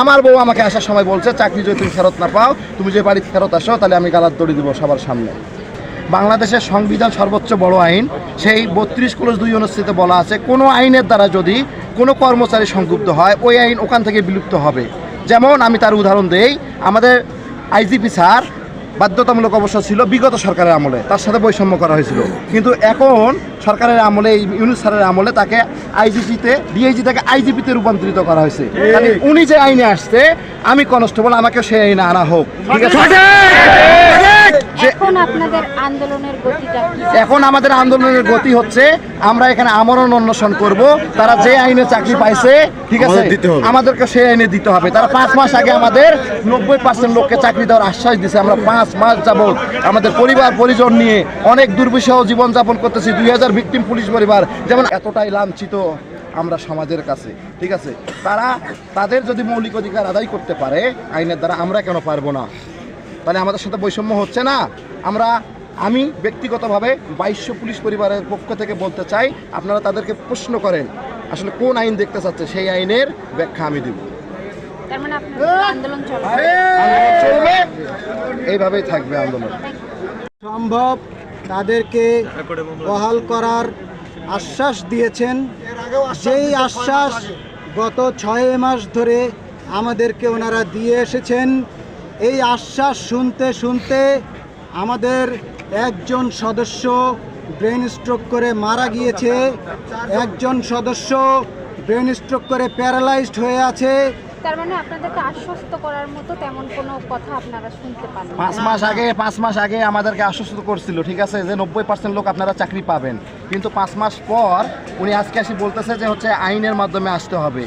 আমার বউ আমাকে আসার সময় বলছে চাকরি যদি তুমি ফেরত না পাও, তুমি যে বাড়ি ফেরত আসো তাহলে আমি গালার দড়ি দিব সবার সামনে। বাংলাদেশের সংবিধান সর্বোচ্চ বড় আইন, সেই 32(2) অনুচ্ছেদে বলা আছে কোনো আইনের দ্বারা যদি কোনো কর্মচারী সংযুক্ত হয় ওই আইন ওখান থেকে বিলুপ্ত হবে। যেমন আমি তার উদাহরণ দেই, আমাদের আইজিপি স্যার বাধ্যতামূলক অবসর ছিল বিগত সরকারের আমলে, তার সাথে বৈষম্য করা হয়েছিল, কিন্তু এখন সরকারের আমলে ইউনূস স্যারের আমলে তাকে ডিআইজি থেকে আইজিপিতে রূপান্তরিত করা হয়েছে। মানে উনি যে আইনে আসছে আমি কনস্টেবল, আমাকে সেই আইনে আনা হোক, ঠিক আছে? এখন আপনাদের আন্দোলনের গতিটা কি? এখন আমাদের আন্দোলনের গতি হচ্ছে আমরা এখানে আমরণ অন্বেষণ করব। তারা যে আইনে চাকরি পাইছে, ঠিক আছে, আমাদেরকে সেই আইনে দিতে হবে। তারা 5 মাস আগে আমাদের 90% লোককে চাকরি দেওয়ার আশ্বাস দিয়েছে। আমরা 5 মাস যাবত আমাদের পরিবার পরিজন নিয়ে অনেক দুর্বিষহ জীবনযাপন করতেছি। 2000 ভিকটিম পুলিশ পরিবার, যেমন এতটাই লাঞ্ছিত আমরা সমাজের কাছে, ঠিক আছে? তাদের যদি মৌলিক অধিকার আদায় করতে পারে আইনের দ্বারা, আমরা কেন পারবো না? তাহলে আমাদের সাথে বৈষম্য হচ্ছে না? আমি ব্যক্তিগতভাবে 2200 পুলিশ পরিবারের পক্ষ থেকে বলতে চাই, আপনারা তাদেরকে প্রশ্ন করেন আসলে কোন আইন দেখতে চাচ্ছে, সেই আইনের ব্যাখ্যা আমি দেব। তার মানে আপনাদের আন্দোলন চলবে, এইভাবেই থাকবে আন্দোলন। সম্ভব তাদেরকে বহাল করার আশ্বাস দিয়েছেন, যেই আশ্বাস গত 6 মাস ধরে আমাদেরকে ওনারা দিয়ে এসেছেন। এই আশ্বাস শুনতে শুনতে আমাদের একজন সদস্য ব্রেন স্ট্রোক করে মারা গিয়েছে, একজন সদস্য ব্রেন স্ট্রোক করে প্যারালাইজড হয়ে আছে। তার মানে আপনাদেরকে আশ্বস্ত করার মতো তেমন কোনো কথা আপনারা শুনতে পান না। 5 মাস আগে আমাদেরকে আশ্বস্ত করছিল, ঠিক আছে, যে 90% লোক আপনারা চাকরি পাবেন, কিন্তু 5 মাস পর উনি আজকে এসে বলতেছে যে হচ্ছে আইনের মাধ্যমে আসতে হবে।